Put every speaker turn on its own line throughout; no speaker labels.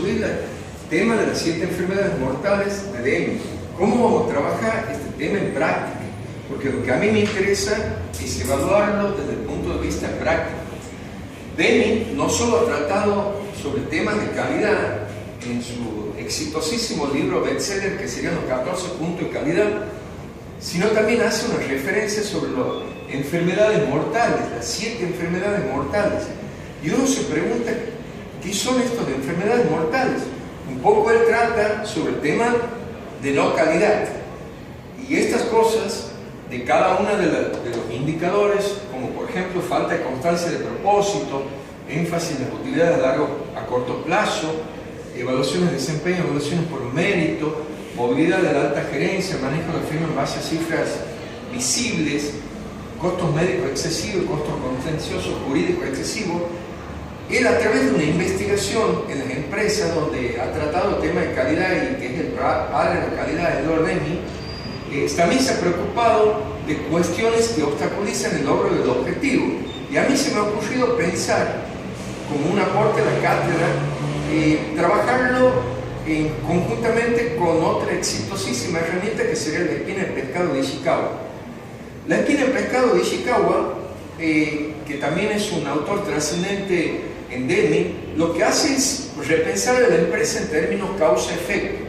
subir el tema de las 7 enfermedades mortales de Deming. ¿Cómo vamos a trabajar este tema en práctica? Porque lo que a mí me interesa es evaluarlo desde el punto de vista práctico. Deming no solo ha tratado sobre temas de calidad en su exitosísimo libro bestseller, que serían los 14 puntos de calidad, sino también hace una referencia sobre las enfermedades mortales, las 7 enfermedades mortales. Y uno se pregunta, ¿qué son estas enfermedades mortales? Un poco él trata sobre el tema de no calidad. Y estas cosas, de cada uno de los indicadores, como por ejemplo falta de constancia de propósito, énfasis en las utilidades a corto plazo, evaluaciones de desempeño, evaluaciones por mérito, movilidad de la alta gerencia, manejo de la firma en base a cifras visibles, costos médicos excesivos, costos contenciosos jurídicos excesivos. Él, a través de una investigación en las empresas donde ha tratado el tema de calidad y que es el padre de la calidad, Edward Deming, también se ha preocupado de cuestiones que obstaculizan el logro del objetivo. Y a mí se me ha ocurrido pensar, como un aporte a la cátedra, trabajarlo conjuntamente con otra exitosísima herramienta que sería la espina del pescado de Ishikawa. La espina del pescado de Ishikawa, que también es un autor trascendente en Deming, lo que hace es repensar a la empresa en términos causa-efecto.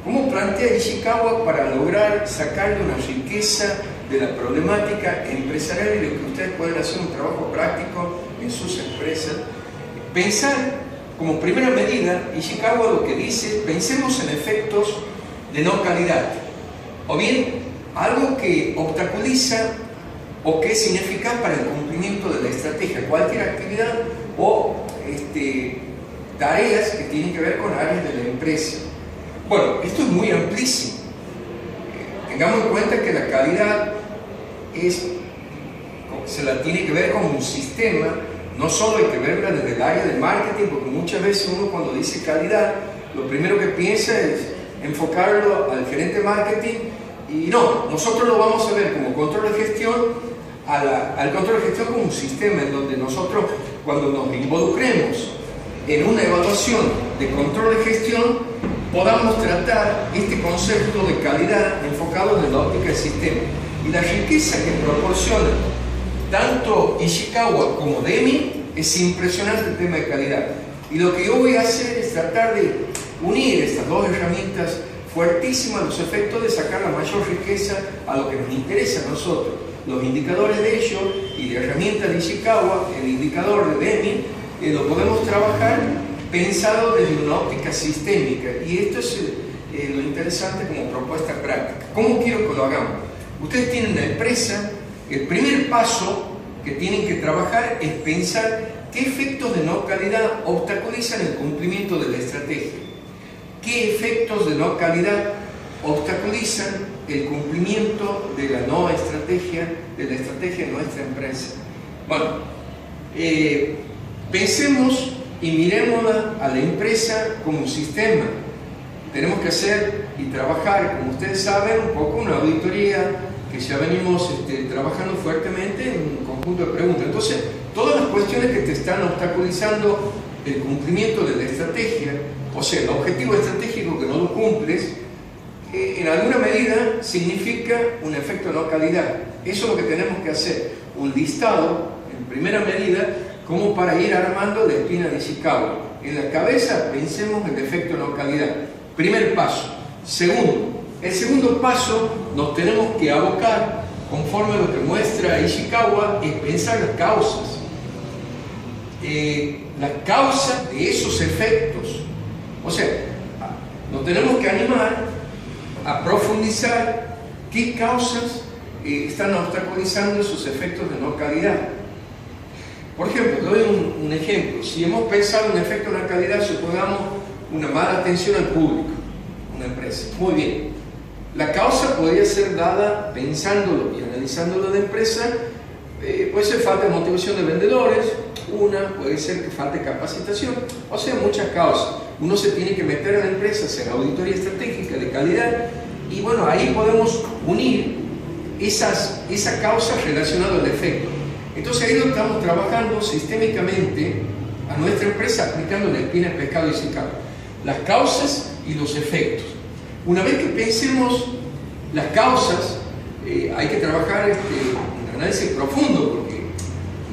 ¿Cómo plantea Ishikawa para lograr sacarle una riqueza de la problemática empresarial y de que ustedes pueden hacer un trabajo práctico en sus empresas? Pensar como primera medida, Ishikawa lo que dice, pensemos en efectos de no calidad, o bien algo que obstaculiza o que es ineficaz para el cumplimiento de la estrategia, cualquier actividad o tareas que tienen que ver con áreas de la empresa. Bueno, esto es muy amplísimo. Tengamos en cuenta que la calidad se la tiene que ver como un sistema. No solo hay que verla desde el área de marketing, porque muchas veces uno cuando dice calidad, lo primero que piensa es enfocarlo al gerente de marketing, y no, nosotros lo vamos a ver como control de gestión, al control de gestión como un sistema en donde nosotros, cuando nos involucremos en una evaluación de control de gestión, podamos tratar este concepto de calidad enfocado desde la óptica del sistema. Y la riqueza que proporciona tanto Ishikawa como Deming es impresionante el tema de calidad. Y lo que yo voy a hacer es tratar de unir estas dos herramientas fuertísimas, los efectos de sacar la mayor riqueza a lo que nos interesa a nosotros. Los indicadores de ello y de herramientas de Ishikawa, el indicador de Deming, lo podemos trabajar pensado desde una óptica sistémica. Y esto es lo interesante como propuesta práctica. ¿Cómo quiero que lo hagamos? Ustedes tienen una empresa. El primer paso que tienen que trabajar es pensar qué efectos de no calidad obstaculizan el cumplimiento de la estrategia. ¿Qué efectos de no calidad obstaculizan el cumplimiento de la nueva estrategia, de la estrategia de nuestra empresa? Bueno, pensemos y miremosla a la empresa como un sistema. Tenemos que hacer y trabajar, como ustedes saben, un poco una auditoría que ya venimos trabajando fuertemente en un conjunto de preguntas. Entonces, todas las cuestiones que te están obstaculizando el cumplimiento de la estrategia, o sea, el objetivo estratégico que no lo cumples, en alguna medida significa un efecto de no calidad. Eso es lo que tenemos que hacer, un listado, en primera medida, como para ir armando la espina de Ishikawa. En la cabeza pensemos en el efecto de no calidad. Primer paso. Segundo, el segundo paso nos tenemos que abocar, conforme a lo que muestra Ishikawa, es pensar las causas. Las causas de esos efectos. O sea, nos tenemos que animar a profundizar qué causas están obstaculizando esos efectos de no calidad. Por ejemplo, doy un ejemplo. Si hemos pensado en efecto de no calidad, supongamos una mala atención al público, una empresa. Muy bien. La causa podría ser dada pensándolo y analizándolo de empresa. Puede ser falta de motivación de vendedores, puede ser que falte capacitación, o sea, muchas causas. Uno se tiene que meter en la empresa, hacer auditoría estratégica de calidad, y bueno, ahí podemos unir esa causa relacionada al efecto. Entonces ahí lo estamos trabajando sistémicamente a nuestra empresa aplicando la espina del pescado de Ishikawa. las causas y los efectos. Una vez que pensemos las causas, hay que trabajar un análisis profundo, porque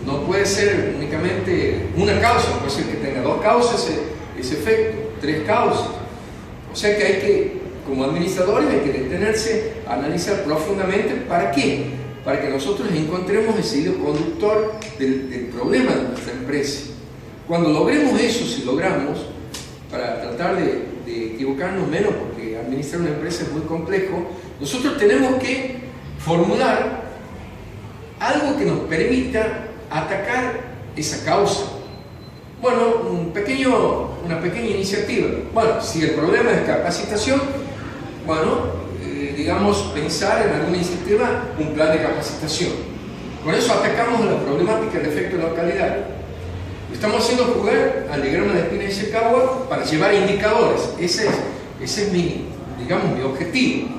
no puede ser únicamente una causa, puede ser que tenga dos causas ese efecto, tres causas. O sea que hay que, como administradores, hay que detenerse a analizar profundamente. ¿Para qué? Para que nosotros encontremos ese hilo conductor del problema de nuestra empresa. Cuando logremos eso, si logramos, para tratar de equivocarnos menos, porque administrar una empresa es muy complejo, nosotros tenemos que formular algo que nos permita atacar esa causa. Bueno, una pequeña iniciativa. Bueno, si el problema es capacitación, bueno, digamos, pensar en alguna iniciativa, un plan de capacitación. Con eso atacamos la problemática del efecto de localidad. Estamos haciendo jugar al diagrama de Espina y Ishikawa para llevar indicadores. Ese es mi objetivo,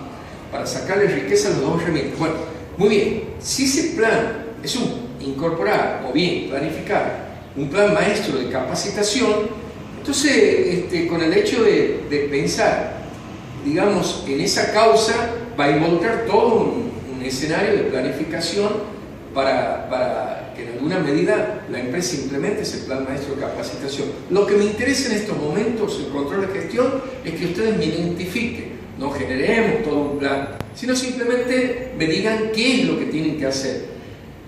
para sacarle riqueza a los dos herramientas. Bueno, muy bien, si ese plan es incorporar o bien planificar un plan maestro de capacitación, entonces con el hecho de pensar, digamos, en esa causa, va a involucrar todo un escenario de planificación para que en alguna medida la empresa implemente ese plan maestro de capacitación. Lo que me interesa en estos momentos en control de gestión es que ustedes me identifiquen, no generemos todo un plan, sino simplemente me digan qué es lo que tienen que hacer.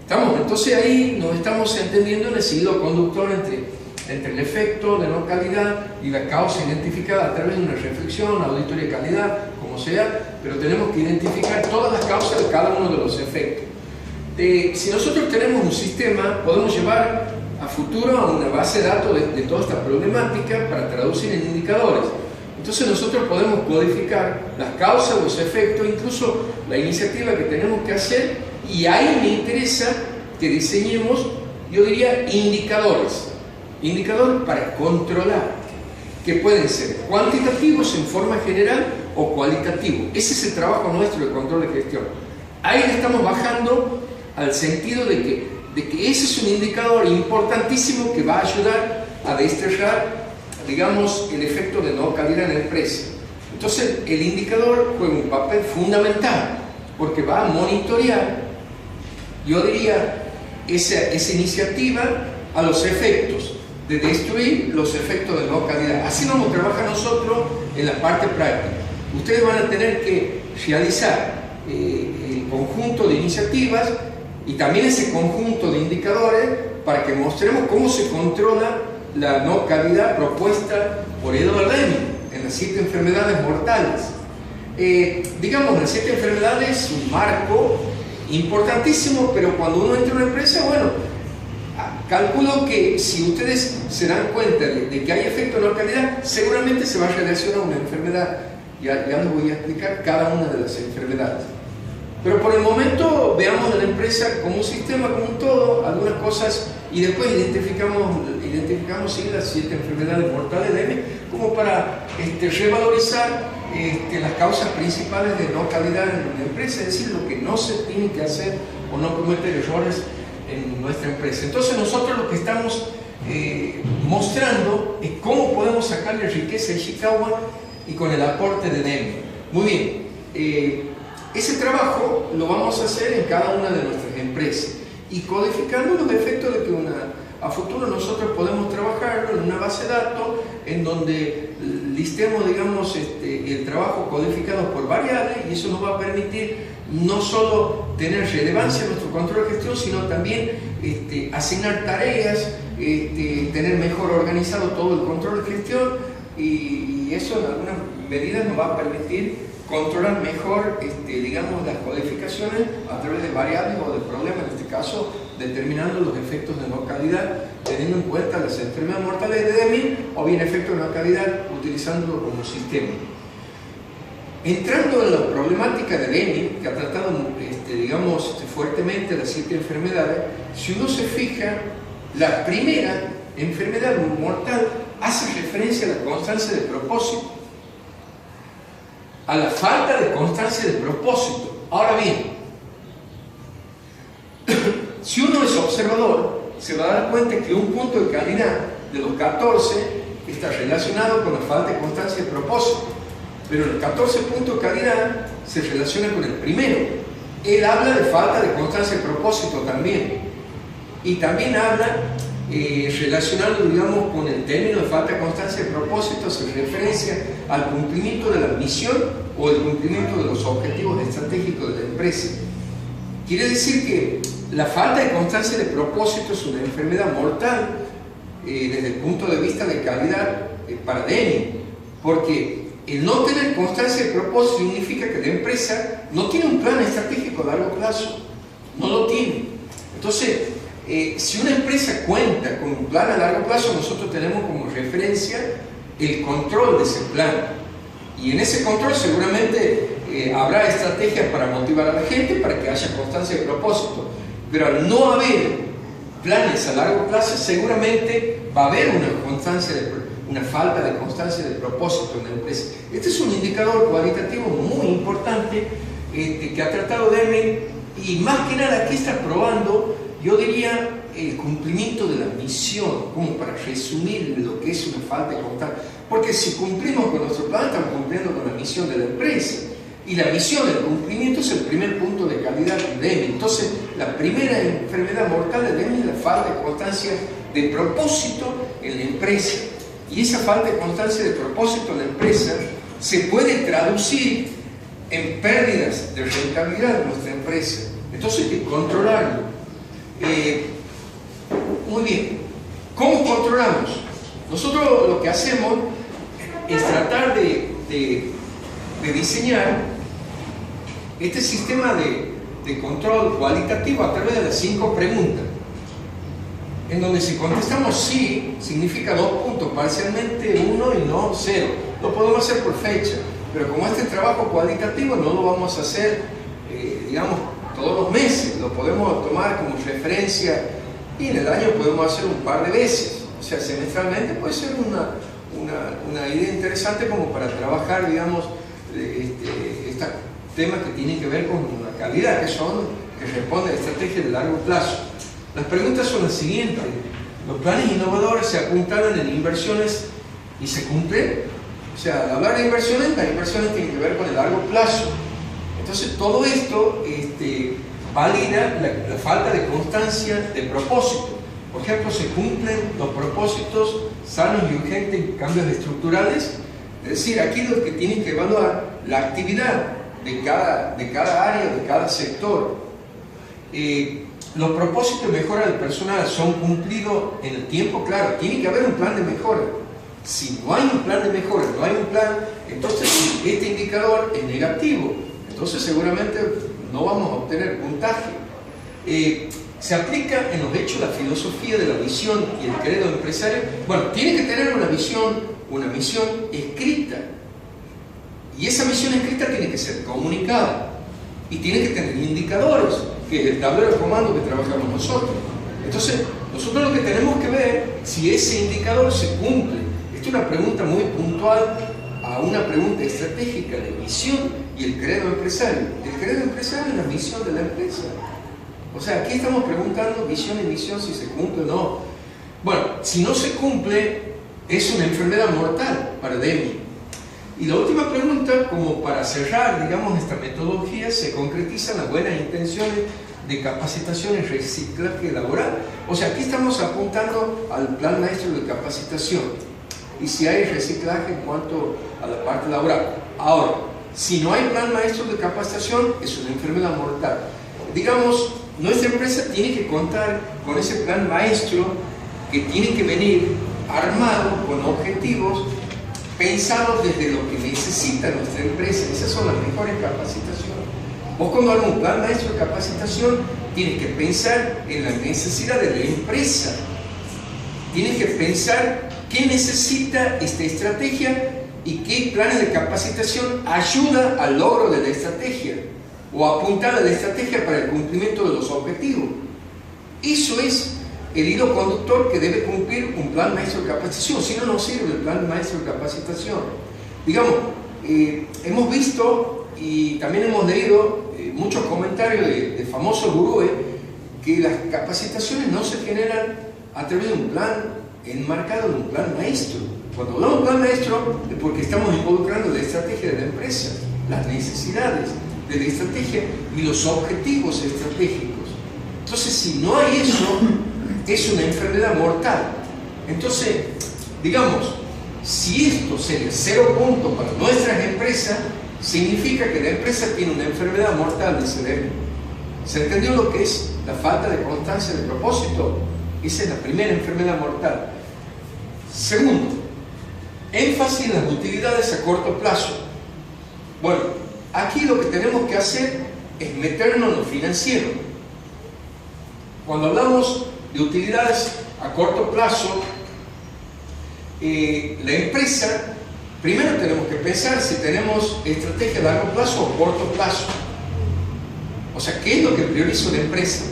Entonces ahí nos estamos entendiendo en ese hilo conductor entre el efecto de no calidad y la causa identificada a través de una reflexión, auditoría de calidad, como sea, pero tenemos que identificar todas las causas de cada uno de los efectos. Si nosotros tenemos un sistema, podemos llevar a futuro a una base de datos de toda esta problemática para traducir en indicadores. Entonces nosotros podemos codificar las causas, los efectos, incluso la iniciativa que tenemos que hacer, y ahí me interesa que diseñemos, yo diría, indicadores para controlar, que pueden ser cuantitativos en forma general o cualitativos. Ese es el trabajo nuestro de control de gestión. Ahí le estamos bajando al sentido de que ese es un indicador importantísimo que va a ayudar a desterrar, digamos, el efecto de no calidad en la empresa. Entonces el indicador juega un papel fundamental, porque va a monitorear, yo diría, esa iniciativa a los efectos de destruir los efectos de no calidad. Así vamos a trabajar nosotros en la parte práctica. Ustedes van a tener que realizar el conjunto de iniciativas y también ese conjunto de indicadores para que mostremos cómo se controla la no calidad propuesta por Edward Deming en las 7 enfermedades mortales. Digamos, las 7 enfermedades es un marco importantísimo, pero cuando uno entra en una empresa, bueno, calculo que si ustedes se dan cuenta de que hay efecto de no calidad, seguramente se va a relacionar a una enfermedad. Ya les voy a explicar cada una de las enfermedades. Pero por el momento veamos a la empresa como un sistema, como un todo, algunas cosas, y después identificamos ¿sí? las 7 enfermedades mortales de M, como para revalorizar las causas principales de no calidad en la empresa, es decir, lo que no se tiene que hacer o no cometer errores en nuestra empresa. Entonces nosotros lo que estamos mostrando es cómo podemos sacarle riqueza a Ishikawa y con el aporte de Deming. Muy bien, ese trabajo lo vamos a hacer en cada una de nuestras empresas y codificando los efectos de que a futuro nosotros podemos trabajarlo en una base de datos en donde listemos, digamos, el trabajo codificado por variables, y eso nos va a permitir no solo tener relevancia en nuestro control de gestión, sino también asignar tareas, tener mejor organizado todo el control de gestión, y eso en alguna medida nos va a permitir controlar mejor, digamos, las codificaciones a través de variables o de problemas, en este caso determinando los efectos de no calidad, teniendo en cuenta las enfermedades mortales de Deming o bien efectos de no calidad utilizándolo como sistema. Entrando en la problemática de Deming, que ha tratado, digamos, fuertemente las 7 enfermedades, si uno se fija, la primera enfermedad mortal hace referencia a la constancia de propósito, a la falta de constancia de propósito. Ahora bien, si uno es observador, se va a dar cuenta que un punto de calidad de los 14 está relacionado con la falta de constancia de propósito. Pero el 14 puntos de calidad se relaciona con el primero. Él habla de falta de constancia de propósito también. Y también habla, relacionando, digamos, con el término de falta de constancia de propósito, se referencia al cumplimiento de la misión o el cumplimiento de los objetivos estratégicos de la empresa. Quiere decir que la falta de constancia de propósito es una enfermedad mortal desde el punto de vista de calidad para Deming, porque el no tener constancia de propósito significa que la empresa no tiene un plan estratégico a largo plazo, no lo tiene. Entonces, si una empresa cuenta con un plan a largo plazo, nosotros tenemos como referencia el control de ese plan, y en ese control seguramente habrá estrategias para motivar a la gente, para que haya constancia de propósito, pero al no haber planes a largo plazo, seguramente va a haber una falta de constancia de propósito en la empresa. Este es un indicador cualitativo muy importante que ha tratado Deming, y más que nada aquí está probando, yo diría, el cumplimiento de la misión, como para resumir lo que es una falta de constancia. Porque si cumplimos con nuestro plan, estamos cumpliendo con la misión de la empresa. Y la misión, el cumplimiento, es el primer punto de calidad de Deming. Entonces, la primera enfermedad mortal de Deming es la falta de constancia de propósito en la empresa. Y esa falta de constancia de propósito en la empresa se puede traducir en pérdidas de rentabilidad de nuestra empresa. Entonces hay que controlarlo. Muy bien. ¿Cómo controlamos? Nosotros lo que hacemos es tratar de diseñar este sistema de control cualitativo a través de las 5 preguntas, en donde si contestamos sí, significa 2 puntos, parcialmente 1 y no 0. Lo podemos hacer por fecha, pero como este trabajo cualitativo no lo vamos a hacer, digamos, todos los meses, lo podemos tomar como referencia y en el año podemos hacer un par de veces. O sea, semestralmente puede ser una idea interesante como para trabajar, digamos, estos temas que tienen que ver con la calidad, que responden a estrategias de largo plazo. Las preguntas son las siguientes. ¿Los planes innovadores se apuntaron en inversiones y se cumplen? O sea, al hablar de inversiones, las inversiones tienen que ver con el largo plazo. Entonces, todo esto valida la falta de constancia de propósito. Por ejemplo, se cumplen los propósitos sanos y urgentes en cambios estructurales. Es decir, aquí lo que tienen que evaluar la actividad de cada área, de cada sector. Los propósitos de mejora del personal son cumplidos en el tiempo, claro, tiene que haber un plan de mejora. Si no hay un plan de mejora, no hay un plan, entonces este indicador es negativo. Entonces seguramente no vamos a obtener puntaje. Se aplica en los hechos la filosofía de la visión y el credo empresario. Bueno, tiene que tener una misión escrita. Y esa misión escrita tiene que ser comunicada. Y tiene que tener indicadores, que es el tablero de comando que trabajamos nosotros. Entonces, nosotros lo que tenemos que ver si ese indicador se cumple. Esta es una pregunta muy puntual a una pregunta estratégica de visión y el credo empresario. El credo empresario es la misión de la empresa. O sea, aquí estamos preguntando visión y misión si se cumple o no. Bueno, si no se cumple, es una enfermedad mortal para Deming. Y la última pregunta, como para cerrar, digamos, esta metodología, se concretizan las buenas intenciones de capacitación y reciclaje laboral. O sea, aquí estamos apuntando al plan maestro de capacitación. Y si hay reciclaje en cuanto a la parte laboral. Ahora, si no hay plan maestro de capacitación, es una enfermedad mortal. Digamos, nuestra empresa tiene que contar con ese plan maestro que tiene que venir armado con objetivos pensados desde lo que necesita nuestra empresa. Esas son las mejores capacitaciones. Vos cuando hagas un plan maestro de capacitación tienes que pensar en la necesidad de la empresa. Tienes que pensar qué necesita esta estrategia y qué planes de capacitación ayuda al logro de la estrategia o apuntar a la estrategia para el cumplimiento de los objetivos. Eso es el hilo conductor que debe cumplir un plan maestro de capacitación. Si no, no sirve el plan maestro de capacitación. Digamos, hemos visto y también hemos leído muchos comentarios de famosos gurúes que las capacitaciones no se generan a través de un plan enmarcado en un plan maestro. Cuando hablamos de plan maestro es porque estamos involucrando la estrategia de la empresa, las necesidades de la estrategia y los objetivos estratégicos. Entonces, si no hay eso, es una enfermedad mortal. Entonces, digamos, si esto sería 0 puntos para nuestras empresas, significa que la empresa tiene una enfermedad mortal del cerebro. ¿Se entendió lo que es la falta de constancia de propósito? Esa es la primera enfermedad mortal. Segundo, énfasis en las utilidades a corto plazo. Bueno, aquí lo que tenemos que hacer es meternos en lo financiero. Cuando hablamos de utilidades a corto plazo, la empresa, primero tenemos que pensar si tenemos estrategia a largo plazo o corto plazo. O sea, ¿qué es lo que prioriza la empresa?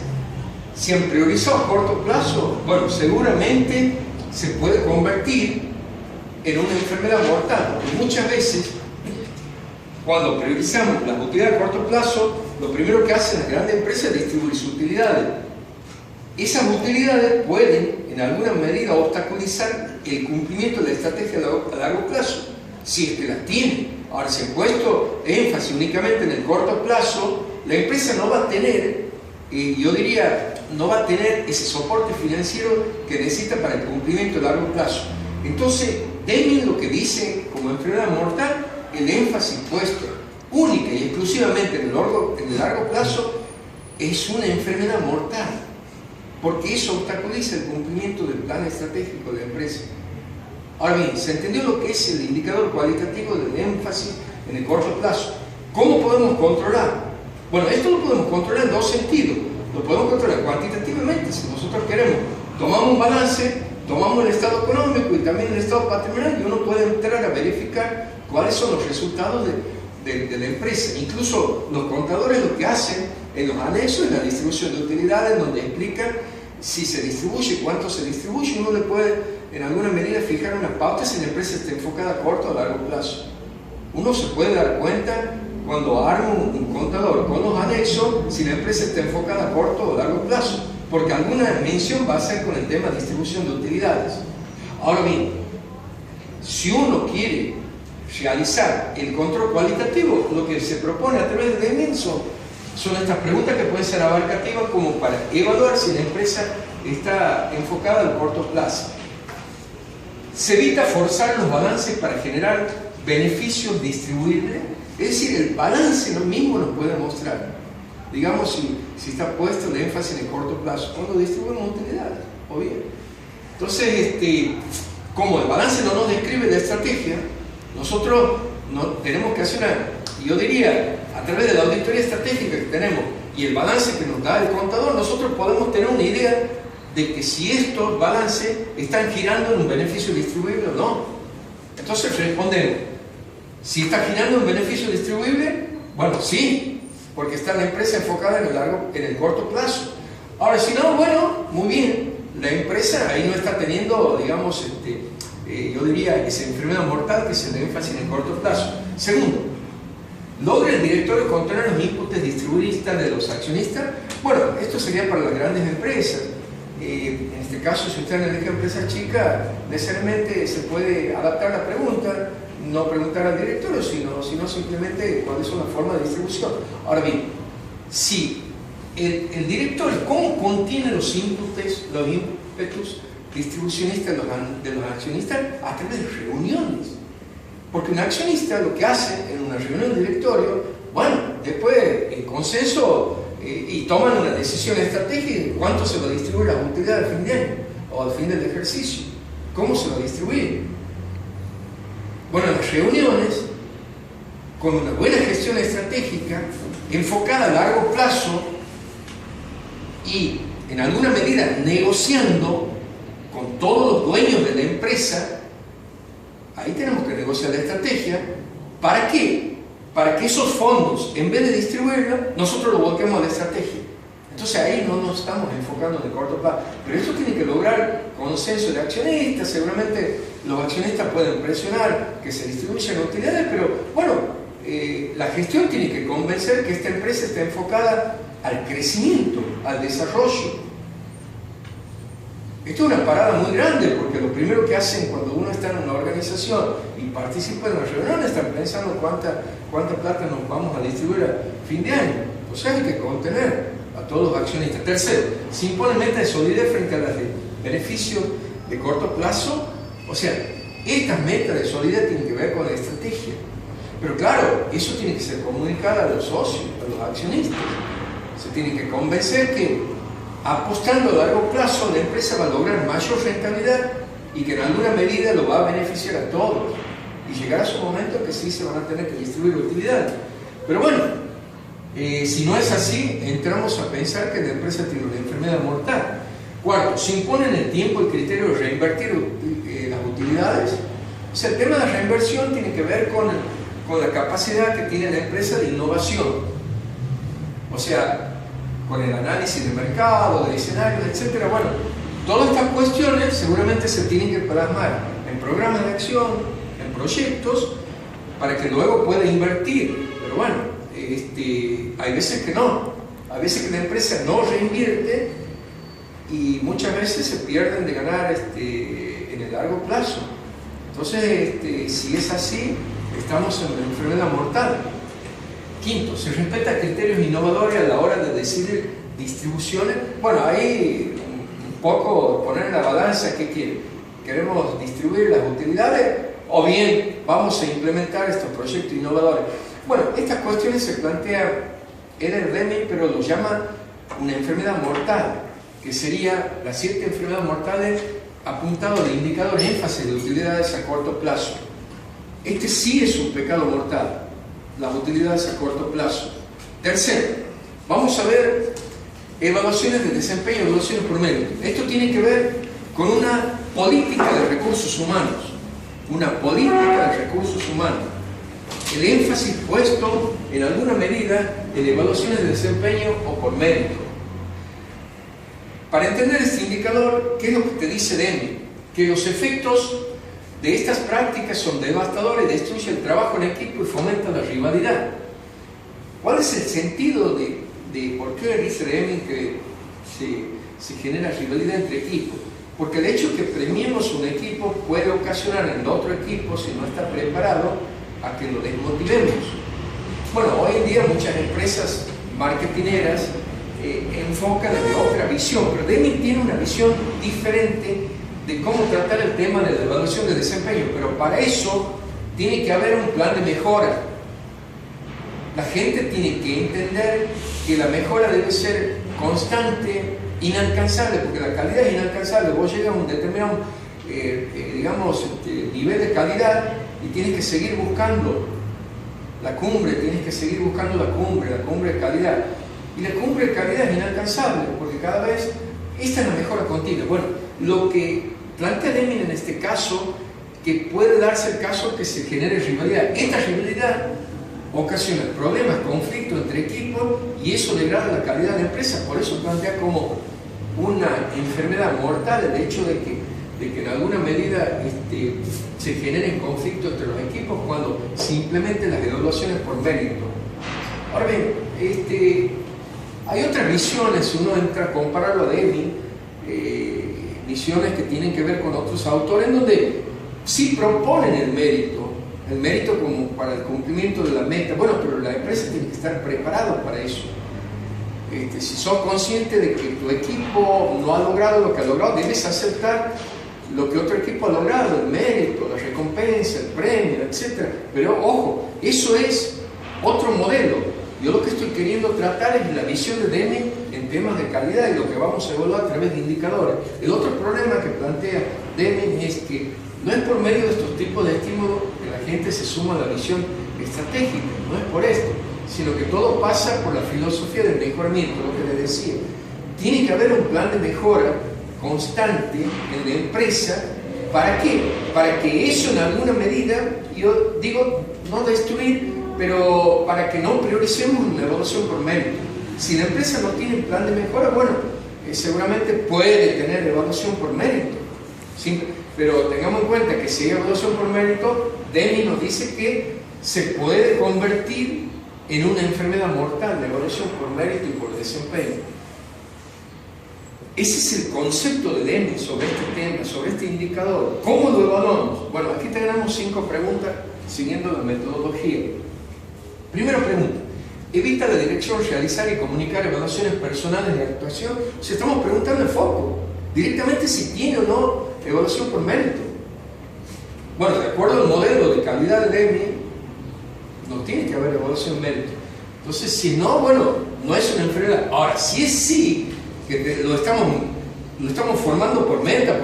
Si han priorizado a corto plazo, bueno, seguramente se puede convertir en una enfermedad mortal, porque muchas veces cuando priorizamos las utilidades a corto plazo, lo primero que hacen las grandes empresas es distribuir sus utilidades. Esas utilidades pueden en alguna medida obstaculizar el cumplimiento de la estrategia a largo plazo, si es que las tiene. Ahora, si he puesto énfasis únicamente en el corto plazo, la empresa no va a tener, yo diría, no va a tener ese soporte financiero que necesita para el cumplimiento a largo plazo. Entonces, Deming lo que dice como enfermedad mortal, el énfasis puesto única y exclusivamente en el largo plazo es una enfermedad mortal, porque eso obstaculiza el cumplimiento del plan estratégico de la empresa. Ahora bien, ¿se entendió lo que es el indicador cualitativo del énfasis en el corto plazo? ¿Cómo podemos controlar? Bueno, esto lo podemos controlar en dos sentidos. Lo podemos controlar cuantitativamente, si nosotros queremos. Tomamos un balance, tomamos el estado económico y también el estado patrimonial y uno puede entrar a verificar cuáles son los resultados de la empresa. Incluso los contadores lo que hacen en los anexos, en la distribución de utilidades, donde explican si se distribuye, cuánto se distribuye, uno le puede en alguna medida fijar una pauta si la empresa está enfocada a corto o a largo plazo. Uno se puede dar cuenta cuando arma un contador con los anexos si la empresa está enfocada a corto o a largo plazo, porque alguna mención va a ser con el tema de distribución de utilidades. Ahora bien, si uno quiere realizar el control cualitativo, lo que se propone a través de Deming son estas preguntas que pueden ser abarcativas como para evaluar si la empresa está enfocada al corto plazo. Se evita forzar los balances para generar beneficios distribuibles, es decir, el balance lo mismo nos puede mostrar, digamos, si está puesto el énfasis en el corto plazo, cuando distribuimos utilidades, o bien. Entonces, como el balance no nos describe la estrategia, nosotros tenemos que hacer yo diría, a través de la auditoría estratégica que tenemos y el balance que nos da el contador, nosotros podemos tener una idea de que si estos balances están girando en un beneficio distribuible o no. Entonces respondemos, si está girando un beneficio distribuible, bueno, sí, porque está la empresa enfocada en el corto plazo. Ahora, si no, bueno, muy bien, la empresa ahí no está teniendo, digamos, yo diría, esa enfermedad mortal que es el énfasis en el corto plazo. Segundo, ¿logra el directorio controlar los inputs distribuidistas de los accionistas? Bueno, esto sería para las grandes empresas. En este caso, si usted elige empresa chica, necesariamente se puede adaptar la pregunta, no preguntar al directorio, sino simplemente cuáles son las formas de distribución. Ahora bien, si el directorio, ¿cómo contiene los ímpetus distribucionistas de los accionistas? A través de reuniones. Porque un accionista lo que hace en una reunión de directorio, bueno, después en consenso y toman una decisión estratégica de cuánto se va a distribuir la utilidad al fin de año o al fin del ejercicio, cómo se va a distribuir. Bueno, en las reuniones, con una buena gestión estratégica, enfocada a largo plazo y en alguna medida negociando con todos los dueños de la empresa, ahí tenemos que negociar la estrategia. ¿Para qué? Para que esos fondos, en vez de distribuirlos, nosotros lo volquemos a la estrategia. Entonces ahí no nos estamos enfocando en el corto plazo. Pero esto tiene que lograr consenso de accionistas. Seguramente los accionistas pueden presionar que se distribuyan utilidades, pero bueno, la gestión tiene que convencer que esta empresa está enfocada al crecimiento, al desarrollo. Esto es una parada muy grande, porque lo primero que hacen cuando uno está en una organización y participa en una reunión, están pensando cuánta plata nos vamos a distribuir a fin de año. O sea, hay que contener a todos los accionistas. Tercero, se impone metas de solidez frente a las de beneficio de corto plazo. O sea, estas metas de solidez tienen que ver con la estrategia. Pero claro, eso tiene que ser comunicado a los socios, a los accionistas. Se tiene que convencer que apostando a largo plazo la empresa va a lograr mayor rentabilidad y que en alguna medida lo va a beneficiar a todos. Y llegará su momento que sí se van a tener que distribuir utilidades. Pero bueno, si no es así, entramos a pensar que la empresa tiene una enfermedad mortal. Cuarto, se impone en el tiempo el criterio de reinvertir las utilidades. O sea, el tema de la reinversión tiene que ver con la capacidad que tiene la empresa de innovación. O sea, con el análisis de mercado, de escenarios, etc. Bueno, todas estas cuestiones seguramente se tienen que plasmar en programas de acción, en proyectos, para que luego pueda invertir. Pero bueno, hay veces que no. Hay veces que la empresa no reinvierte y muchas veces se pierden de ganar en el largo plazo. Entonces, si es así, estamos en una enfermedad mortal. Quinto, se respeta criterios innovadores a la hora de decidir distribuciones. Bueno, ahí un poco poner en la balanza qué quiere. ¿Queremos distribuir las utilidades o bien vamos a implementar estos proyectos innovadores? Bueno, estas cuestiones se plantean en el Deming, pero lo llama una enfermedad mortal, que sería las 7 enfermedades mortales apuntado de indicadores énfasis de utilidades a corto plazo. Este sí es un pecado mortal, las utilidades a corto plazo. Tercero, vamos a ver evaluaciones de desempeño, evaluaciones por mérito. Esto tiene que ver con una política de recursos humanos, una política de recursos humanos. El énfasis puesto en alguna medida en evaluaciones de desempeño o por mérito. Para entender este indicador, ¿qué es lo que te dice Deming? Que los efectos de estas prácticas son devastadores, destruyen el trabajo en equipo y fomentan la rivalidad. ¿Cuál es el sentido de por qué dice Deming que se genera rivalidad entre equipos? Porque el hecho de que premiemos un equipo puede ocasionar en el otro equipo, si no está preparado, a que lo desmotivemos. Bueno, hoy en día muchas empresas marketineras enfocan desde otra visión, pero Deming tiene una visión diferente de cómo tratar el tema de la evaluación de desempeño, pero para eso tiene que haber un plan de mejora. La gente tiene que entender que la mejora debe ser constante, inalcanzable, porque la calidad es inalcanzable. Vos llegas a un determinado nivel de calidad y tienes que seguir buscando la cumbre, tienes que seguir buscando la cumbre de calidad. Y la cumbre de calidad es inalcanzable, porque cada vez esta es la mejora continua. Bueno, lo que plantea Deming en este caso, que puede darse el caso que se genere rivalidad. Esta rivalidad ocasiona problemas, conflictos entre equipos y eso degrada la calidad de la empresa. Por eso plantea como una enfermedad mortal el hecho de que en alguna medida se generen conflictos entre los equipos cuando se implementen las evaluaciones por mérito. Ahora bien, hay otras visiones, si uno entra a compararlo a Deming, visiones que tienen que ver con otros autores, en donde sí proponen el mérito como para el cumplimiento de la meta. Bueno, pero la empresa tiene que estar preparada para eso. Si sos consciente de que tu equipo no ha logrado lo que ha logrado, debes aceptar lo que otro equipo ha logrado, el mérito, la recompensa, el premio, etc. Pero ojo, eso es otro modelo. Yo lo que estoy queriendo tratar es la visión de Deming en temas de calidad y lo que vamos a evaluar a través de indicadores. El otro problema que plantea Deming es que no es por medio de estos tipos de estímulos que la gente se suma a la visión estratégica, no es por esto, sino que todo pasa por la filosofía del mejoramiento, lo que les decía. Tiene que haber un plan de mejora constante en la empresa. ¿Para qué? Para que eso en alguna medida, yo digo, no destruir, pero para que no prioricemos una evaluación por mérito. Si la empresa no tiene plan de mejora, bueno, seguramente puede tener evaluación por mérito. ¿Sí? Pero tengamos en cuenta que si hay evaluación por mérito, Deming nos dice que se puede convertir en una enfermedad mortal, la evaluación por mérito y por desempeño. Ese es el concepto de Deming sobre este tema, sobre este indicador. ¿Cómo lo evaluamos? Bueno, aquí tenemos 5 preguntas siguiendo la metodología. Primera pregunta: ¿evita la dirección realizar y comunicar evaluaciones personales de actuación? O sea, estamos preguntando el foco, directamente si tiene o no evaluación por mérito. Bueno, de acuerdo al modelo de calidad de Deming, no tiene que haber evaluación mérito. Entonces, si no, bueno, no es una enfermedad. Ahora, si es sí, que lo estamos formando por meta,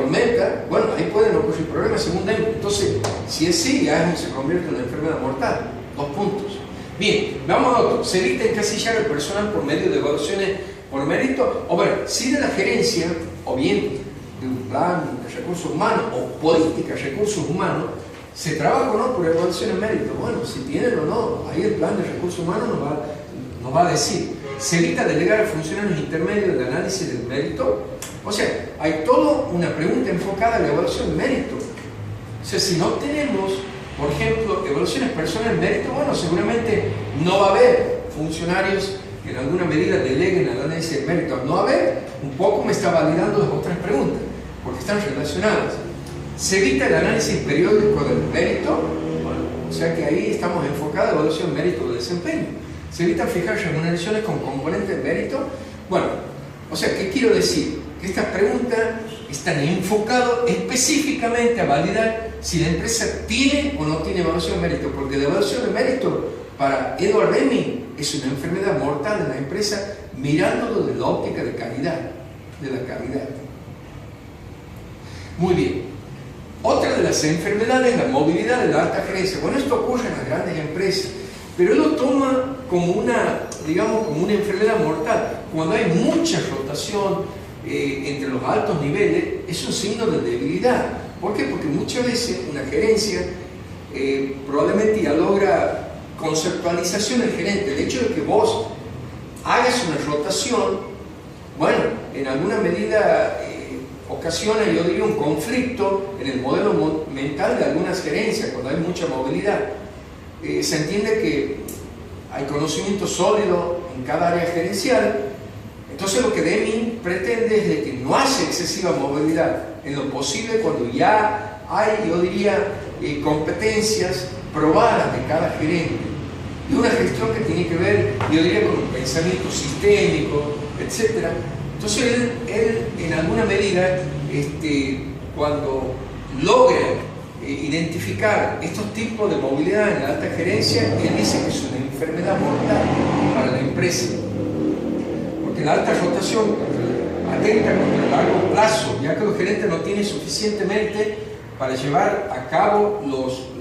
bueno, ahí pueden ocurrir problemas según Deming. Entonces, si es sí, ya se convierte en una enfermedad mortal. 2 puntos. Bien, vamos a otro. ¿Se evita encasillar al personal por medio de evaluaciones por mérito? O bueno, si de la gerencia, o bien de un plan de recursos humanos, o política de recursos humanos, ¿se trabaja o no por evaluaciones de mérito? Bueno, si tienen o no, ahí el plan de recursos humanos nos va a decir. ¿Se evita delegar a funcionarios intermedios el análisis del mérito? O sea, hay toda una pregunta enfocada en la evaluación de mérito. O sea, si no tenemos, por ejemplo, evaluaciones personales de mérito, bueno, seguramente no va a haber funcionarios que en alguna medida deleguen el análisis del mérito. No va a haber, un poco me está validando las otras preguntas, porque están relacionadas. ¿Se evita el análisis periódico del mérito? Bueno, o sea que ahí estamos enfocados en la evaluación de mérito de desempeño. ¿Se evita fijar remuneraciones con componentes de mérito? Bueno, o sea, ¿qué quiero decir? Que estas preguntas están enfocadas específicamente a validar si la empresa tiene o no tiene evaluación de mérito, porque la evaluación de mérito para Edward Deming es una enfermedad mortal en la empresa, mirándolo de la óptica de calidad, de la calidad. Muy bien. Otra de las enfermedades es la movilidad de la alta gerencia. Bueno, esto ocurre en las grandes empresas, pero él lo toma como una, digamos, como una enfermedad mortal. Cuando hay mucha rotación entre los altos niveles, es un signo de debilidad. ¿Por qué? Porque muchas veces una gerencia probablemente ya logra conceptualización del gerente. El hecho de que vos hagas una rotación, bueno, en alguna medida ocasiona, yo diría, un conflicto en el modelo mental de algunas gerencias cuando hay mucha movilidad. Se entiende que hay conocimiento sólido en cada área gerencial. Entonces lo que Deming pretende es de que no haya excesiva movilidad en lo posible cuando ya hay, yo diría, competencias probadas de cada gerente, y una gestión que tiene que ver, yo diría, con un pensamiento sistémico, etc. Entonces él en alguna medida, cuando logra identificar estos tipos de movilidad en la alta gerencia, él dice que es una enfermedad mortal para la empresa, porque la alta rotación atenta contra el largo plazo, ya que los gerentes no tienen suficientemente para llevar a cabo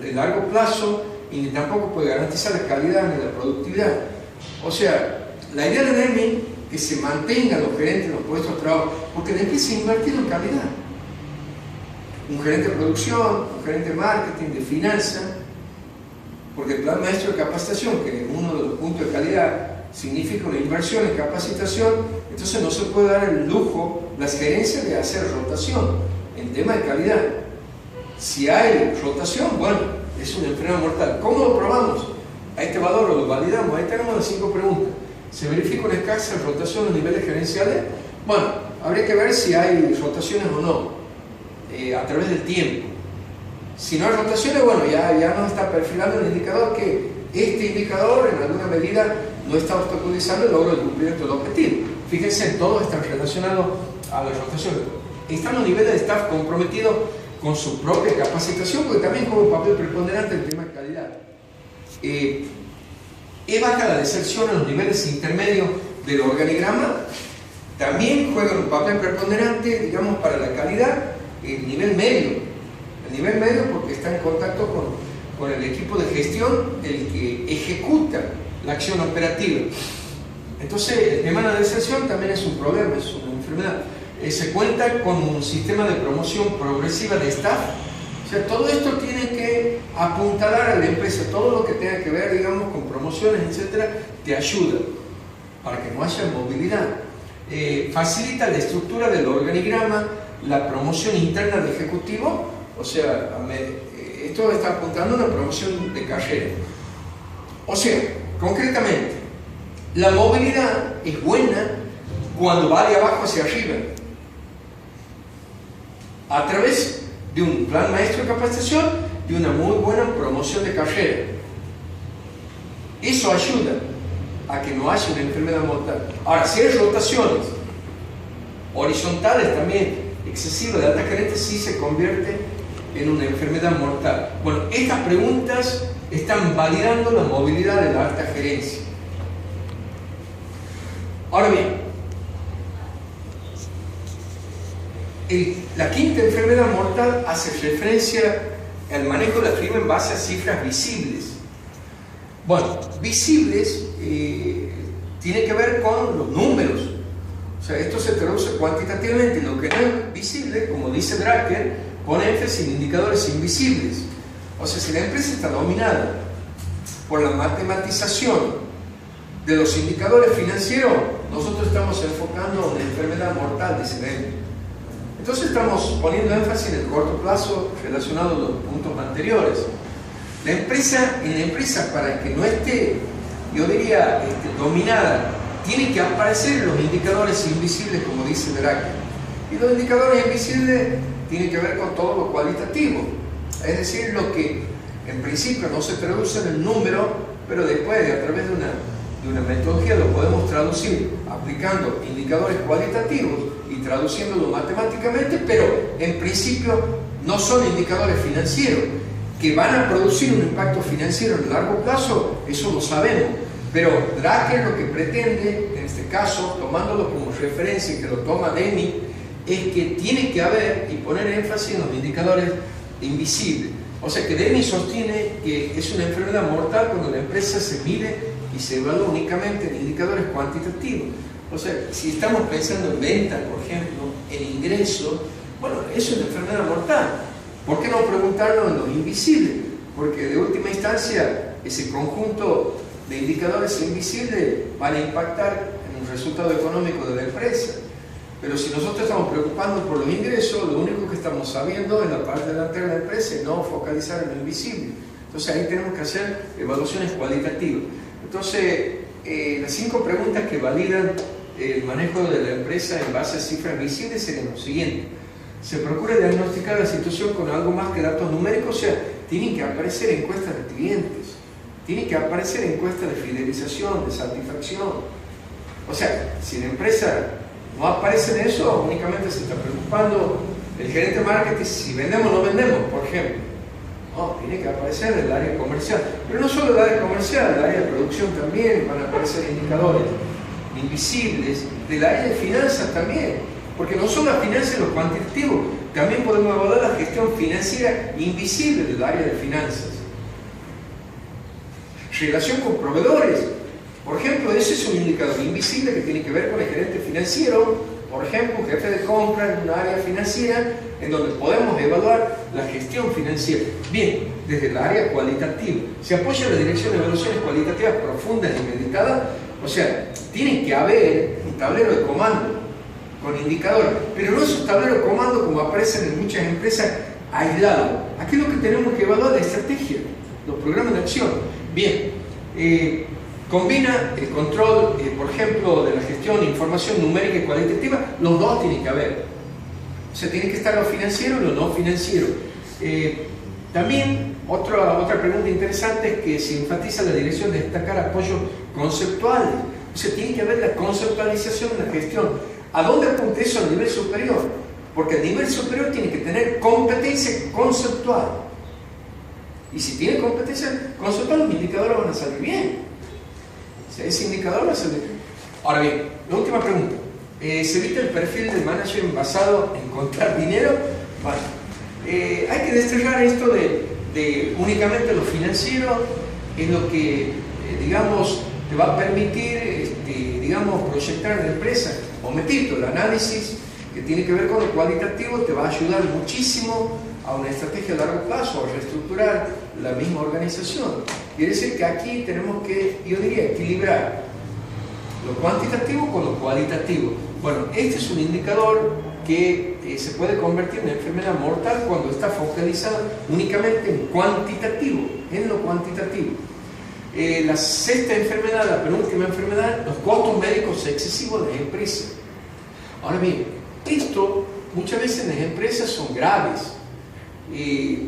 el largo plazo, y ni tampoco puede garantizar la calidad ni la productividad. O sea, la idea de Deming que se mantengan los gerentes en los puestos de trabajo, porque la empresa ha invertido en calidad. Un gerente de producción, un gerente de marketing, de finanzas, porque el plan maestro de capacitación, que es uno de los puntos de calidad, significa una inversión en capacitación. Entonces no se puede dar el lujo las gerencias de hacer rotación en tema de calidad. Si hay rotación, bueno, es una enfermedad mortal. ¿Cómo lo probamos? A este valor lo validamos. Ahí tenemos las 5 preguntas. ¿Se verifica una escasa rotación en los niveles gerenciales? Bueno, habría que ver si hay rotaciones o no, a través del tiempo. Si no hay rotaciones, bueno, ya nos está perfilando el indicador que este indicador en alguna medida no está obstaculizando el logro del cumplimiento del objetivo. Fíjense, todos están relacionados a la rotación. Están los niveles de staff comprometidos con su propia capacitación, porque también juega un papel preponderante en el tema de calidad. Es baja la deserción en los niveles intermedios del organigrama, también juega un papel preponderante, digamos, para la calidad, el nivel medio. El nivel medio porque está en contacto con el equipo de gestión, el que ejecuta la acción operativa. Entonces, el tema de la deserción también es un problema, es una enfermedad. Se cuenta con un sistema de promoción progresiva de staff. O sea, todo esto tiene que apuntalar a la empresa, todo lo que tenga que ver, digamos, con promociones, etcétera, te ayuda para que no haya movilidad. Facilita la estructura del organigrama, la promoción interna de ejecutivo. O sea, esto está apuntando a una promoción de carrera. O sea, concretamente, la movilidad es buena cuando va de abajo hacia arriba. a través de un plan maestro de capacitación y una muy buena promoción de carrera. Eso ayuda a que no haya una enfermedad mortal. Ahora, si hay rotaciones horizontales también excesivas de alta gerencia, sí se convierte en una enfermedad mortal. Bueno, estas preguntas están validando la movilidad de la alta gerencia. Ahora bien, la quinta enfermedad mortal hace referencia al manejo de la firma en base a cifras visibles. Bueno, visibles tiene que ver con los números. O sea, esto se traduce cuantitativamente. Lo que no es visible, como dice Drucker, pone énfasis en indicadores invisibles. O sea, si la empresa está dominada por la matematización de los indicadores financieros, nosotros estamos enfocando en una enfermedad mortal, dice Lehman. Entonces estamos poniendo énfasis en el corto plazo relacionado a los puntos anteriores. En la empresa, para que no esté, yo diría, dominada, tienen que aparecer los indicadores invisibles, como dice Drucker. Y los indicadores invisibles tienen que ver con todo lo cualitativo, es decir, lo que en principio no se traduce en el número, pero después, a través de una metodología, lo podemos traducir aplicando indicadores cualitativos y traduciéndolo matemáticamente, pero en principio no son indicadores financieros que van a producir un impacto financiero en el largo plazo. Eso lo sabemos, pero Drucker lo que pretende, en este caso, tomándolo como referencia, que lo toma Demi, es que tiene que haber y poner énfasis en los indicadores invisibles. O sea que Demi sostiene que es una enfermedad mortal cuando la empresa se mide y se evalúa únicamente en indicadores cuantitativos. O sea, si estamos pensando en venta, por ejemplo, en ingreso, bueno, es una enfermedad mortal. ¿Por qué no preguntarlo en los invisibles? Porque de última instancia, ese conjunto de indicadores invisibles van a impactar en un resultado económico de la empresa. Pero si nosotros estamos preocupando por los ingresos, lo único que estamos sabiendo en la parte delantera de la empresa es no focalizar en lo invisible. Entonces ahí tenemos que hacer evaluaciones cualitativas. Entonces, las 5 preguntas que validan el manejo de la empresa en base a cifras visibles serían lo siguiente. Se procura diagnosticar la situación con algo más que datos numéricos, o sea, tienen que aparecer encuestas de clientes, tienen que aparecer encuestas de fidelización, de satisfacción. O sea, si la empresa no aparece en eso, únicamente se está preocupando el gerente de marketing si vendemos o no vendemos, por ejemplo. No, tiene que aparecer el área comercial. Pero no solo el área comercial, el área de producción también van a aparecer indicadores invisibles, del área de finanzas también. Porque no solo las finanzas y lo cuantitativo, también podemos evaluar la gestión financiera invisible del área de finanzas. Relación con proveedores. Por ejemplo, ese es un indicador invisible que tiene que ver con el gerente financiero, por ejemplo, jefe de compra en un área financiera, en donde podemos evaluar la gestión financiera. Bien, desde el área cualitativa. Se apoya la dirección de evaluaciones cualitativas profundas y meditadas, o sea, tiene que haber un tablero de comando con indicadores, pero no es un tablero de comando como aparecen en muchas empresas aislado. Aquí lo que tenemos que evaluar es la estrategia, los programas de acción. Bien, combina el control, por ejemplo, de la gestión de información numérica y cualitativa. Los dos tienen que haber. O sea, tiene que estar lo financiero y lo no financiero. También otra pregunta interesante es que se enfatiza la dirección de destacar apoyos conceptuales. O sea, tiene que haber la conceptualización de la gestión. ¿A dónde apunta eso? A nivel superior. Porque el nivel superior tiene que tener competencia conceptual. Y si tiene competencia conceptual, los indicadores van a salir bien. O sea, ese indicador va a salir bien. Ahora bien, la última pregunta. ¿Se evita el perfil del manager basado en contar dinero? Bueno, hay que desterrar esto de únicamente lo financiero, es lo que, digamos, te va a permitir, digamos, proyectar la empresa. Omitito, el análisis que tiene que ver con lo cualitativo te va a ayudar muchísimo a una estrategia a largo plazo, a reestructurar la misma organización. Quiere decir que aquí tenemos que, yo diría, equilibrar lo cuantitativo con lo cualitativo. Bueno, este es un indicador que se puede convertir en enfermedad mortal cuando está focalizado únicamente en cuantitativo, en lo cuantitativo. La sexta enfermedad, la penúltima enfermedad, los costos médicos excesivos de la empresa. Ahora bien, esto muchas veces en las empresas son graves.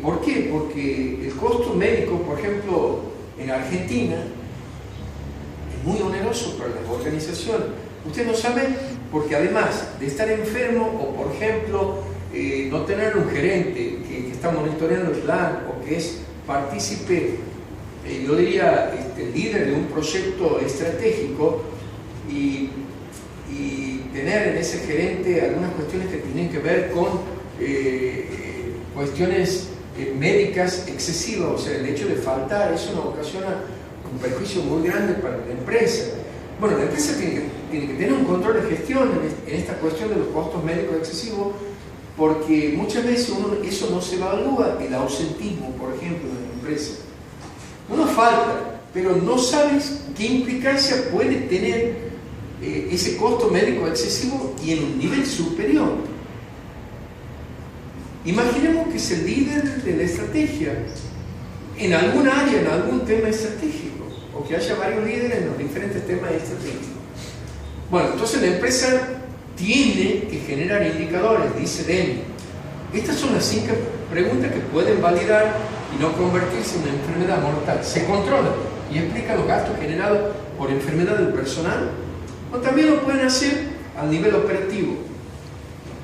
¿Por qué? Porque el costo médico, por ejemplo, en Argentina, es muy oneroso para las organizaciones. Usted no sabe, porque además de estar enfermo o, por ejemplo, no tener un gerente que está monitoreando el plan o que es partícipe, yo diría, líder de un proyecto estratégico y tener en ese gerente algunas cuestiones que tienen que ver con cuestiones médicas excesivas, o sea, el hecho de faltar, eso nos ocasiona un perjuicio muy grande para la empresa. Bueno, la empresa tiene que tener un control de gestión en esta cuestión de los costos médicos excesivos, porque muchas veces eso no se evalúa, el ausentismo, por ejemplo, en la empresa. Uno falta, pero no sabes qué implicancia puede tener ese costo médico excesivo y en un nivel superior. Imaginemos que es el líder de la estrategia en algún área, en algún tema estratégico, o que haya varios líderes en los diferentes temas estratégicos. Bueno, entonces la empresa tiene que generar indicadores, dice Demi. Estas son las 5 preguntas que pueden validar y no convertirse en una enfermedad mortal. Se controla y explica los gastos generados por enfermedad del personal, o también lo pueden hacer a nivel operativo,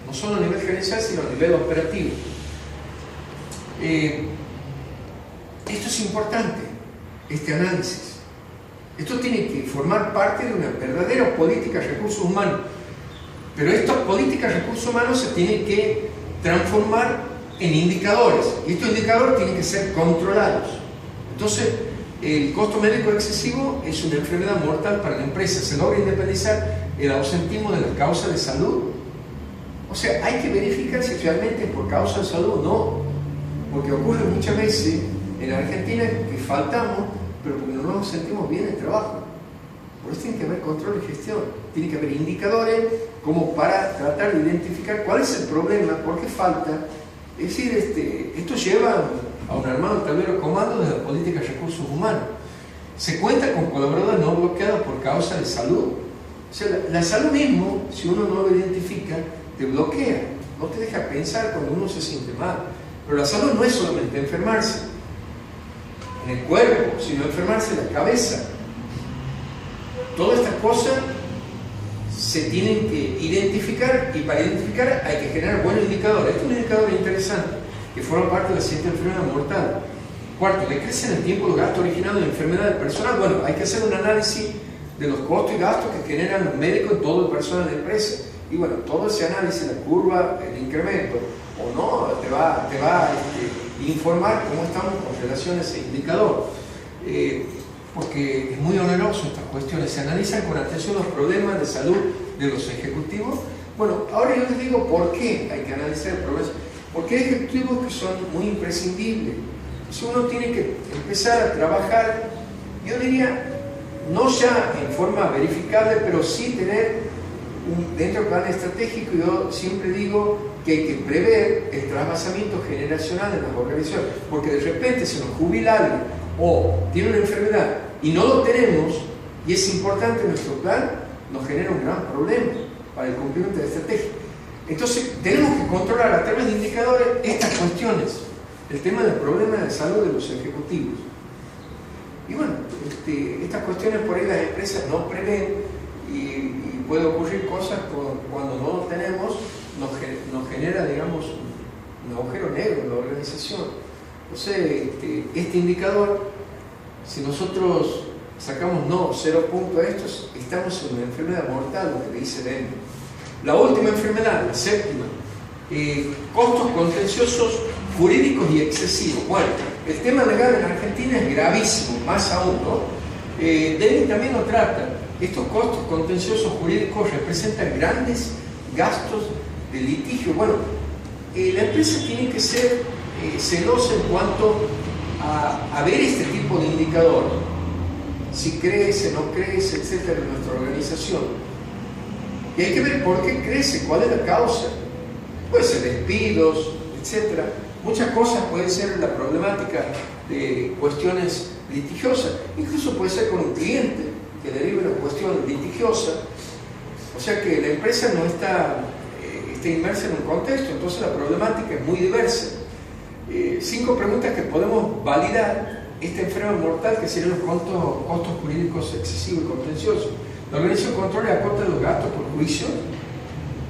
no solo a nivel gerencial, sino a nivel operativo. Esto es importante, este análisis. Esto tiene que formar parte de una verdadera política de recursos humanos. Pero estas políticas de recursos humanos se tienen que transformar en indicadores. Y estos indicadores tienen que ser controlados. Entonces, el costo médico excesivo es una enfermedad mortal para la empresa. Se logra independizar el ausentismo de las causas de salud. O sea, hay que verificar si realmente es por causa de salud o no. Porque ocurre muchas veces en Argentina que faltamos, pero porque no nos sentimos bien en el trabajo. Por eso tiene que haber control y gestión. Tiene que haber indicadores como para tratar de identificar cuál es el problema, por qué falta. Es decir, esto lleva a un armado tablero de comando de la política de recursos humanos. Se cuenta con colaboradores no bloqueados por causa de salud. O sea, la salud mismo, si uno no lo identifica, te bloquea, no te deja pensar cuando uno se siente mal. Pero la salud no es solamente enfermarse en el cuerpo, sino enfermarse en la cabeza. Todas estas cosas se tienen que identificar, y para identificar hay que generar buenos indicadores. Este es un indicador interesante que forma parte de la 7 enfermedad mortal. Cuarto, decrecen en el tiempo los gastos originados de enfermedades personal. Bueno, hay que hacer un análisis de los costos y gastos que generan los médicos y todo el personal de la empresa. Y bueno, todo ese análisis, la curva, el incremento o no, te va a informar cómo estamos con relación a ese indicador. Porque es muy oneroso estas cuestiones. Se analizan con atención los problemas de salud de los ejecutivos. Bueno, ahora yo les digo por qué hay que analizar el problema. Porque hay ejecutivos que son muy imprescindibles. Si uno tiene que empezar a trabajar, yo diría, no ya en forma verificable, pero sí tener dentro del plan estratégico. Yo siempre digo que hay que prever el trasvasamiento generacional en las organizaciones, porque de repente se nos jubila alguien o tiene una enfermedad y no lo tenemos, y es importante en nuestro plan, nos genera un gran problema para el cumplimiento de la estrategia. Entonces tenemos que controlar a través de indicadores estas cuestiones, el tema del problema de salud de los ejecutivos. Y bueno, estas cuestiones por ahí las empresas no prevén, y puede ocurrir cosas cuando no lo tenemos, nos genera, digamos, un agujero negro en la organización. Entonces, este indicador, si nosotros sacamos 0 punto a estos, estamos en una enfermedad mortal, lo que le dice Demi. La última enfermedad, la 7ª, costos contenciosos jurídicos y excesivos. Bueno, el tema legal en Argentina es gravísimo, más aún, ¿no? Demi también lo trata. Estos costos contenciosos jurídicos representan grandes gastos de litigio. Bueno, la empresa tiene que ser celosa en cuanto a ver este tipo de indicador, si crece, no crece, etcétera, en nuestra organización. Y hay que ver por qué crece, cuál es la causa. Puede ser despidos, etcétera. Muchas cosas pueden ser la problemática de cuestiones litigiosas, incluso puede ser con un cliente que derive una cuestión litigiosa. O sea que la empresa no está está inmersa en un contexto, entonces la problemática es muy diversa. 5 preguntas que podemos validar esta enfermedad mortal, que serían los costos jurídicos excesivos y contenciosos. La organización controla y acota los gastos por juicio.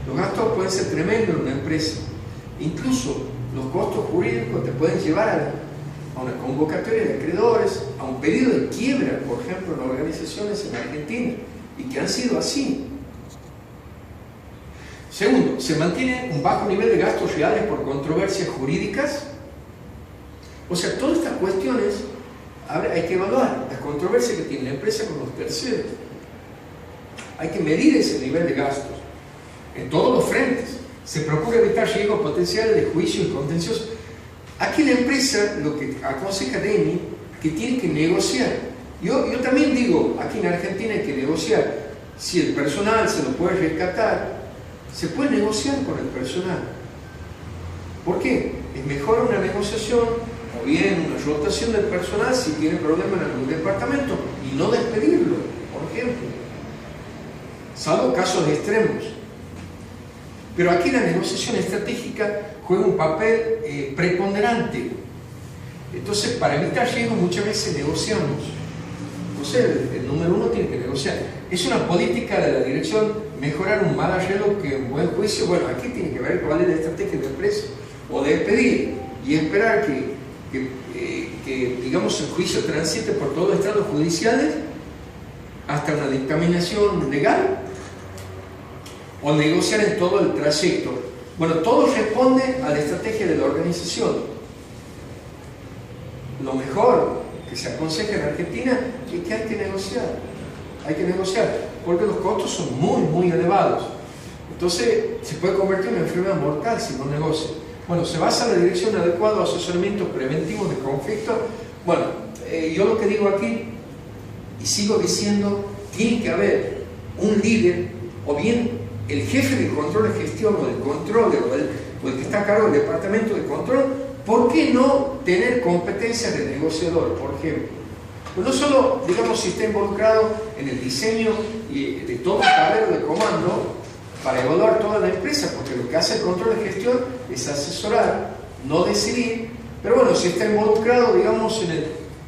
Los gastos pueden ser tremendos en una empresa. Incluso los costos jurídicos te pueden llevar a una convocatoria de acreedores, a un pedido de quiebra, por ejemplo, en organizaciones en Argentina, y que han sido así. Segundo, se mantiene un bajo nivel de gastos reales por controversias jurídicas. O sea, todas estas cuestiones hay que evaluar, las controversias que tiene la empresa con los terceros. Hay que medir ese nivel de gastos en todos los frentes. Se procura evitar riesgos potenciales de juicio y contencioso. Aquí la empresa, lo que aconseja DEMI, que tiene que negociar. Yo también digo, aquí en Argentina hay que negociar. Si el personal se lo puede rescatar, se puede negociar con el personal. ¿Por qué? Es mejor una negociación o bien una rotación del personal si tiene problemas en algún departamento y no despedirlo, por ejemplo, salvo casos extremos. Pero aquí la negociación estratégica juega un papel preponderante. Entonces, para evitar riesgos muchas veces negociamos. Entonces, el número 1 tiene que negociar. Es una política de la dirección mejorar un mal arreglo que un buen juicio. Bueno, aquí tiene que ver cuál es la estrategia de la empresa. O despedir y esperar que digamos, el juicio transite por todos los estrados judiciales hasta una dictaminación legal, o negociar en todo el trayecto. Bueno, todo responde a la estrategia de la organización. Lo mejor que se aconseja en Argentina es que hay que negociar, porque los costos son muy elevados. Entonces se puede convertir en una enfermedad mortal si no negocia. Bueno, se basa en la dirección adecuada, asesoramiento preventivo de conflictos. Bueno, yo lo que digo aquí, y sigo diciendo, tiene que haber un líder, o bien el jefe de control de gestión, o del controller, o el que está a cargo del departamento de control. ¿Por qué no tener competencias de negociador, por ejemplo? Pues no solo, digamos, si está involucrado en el diseño de todo el tablero de comando para evaluar toda la empresa, porque lo que hace el control de gestión es asesorar, no decidir. Pero bueno, si está involucrado, digamos,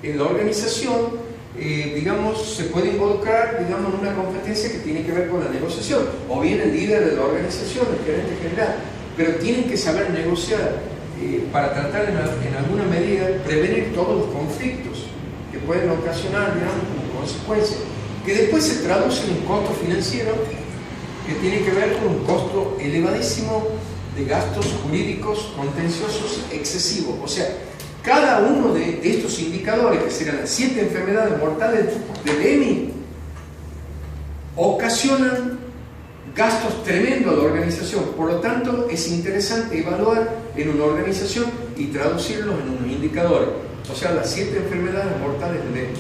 en la organización, digamos, se puede involucrar, digamos, en una competencia que tiene que ver con la negociación, o bien el líder de la organización, el gerente general. Pero tienen que saber negociar para tratar en alguna medida prevenir todos los conflictos que pueden ocasionar, digamos, como consecuencia, que después se traducen en costo financiero, que tiene que ver con un costo elevadísimo de gastos jurídicos contenciosos excesivos. O sea, cada uno de estos indicadores, que serán las 7 enfermedades mortales del EMI, ocasionan gastos tremendos a la organización. Por lo tanto, es interesante evaluar en una organización y traducirlos en unos indicadores. O sea, las 7 enfermedades mortales del EMI.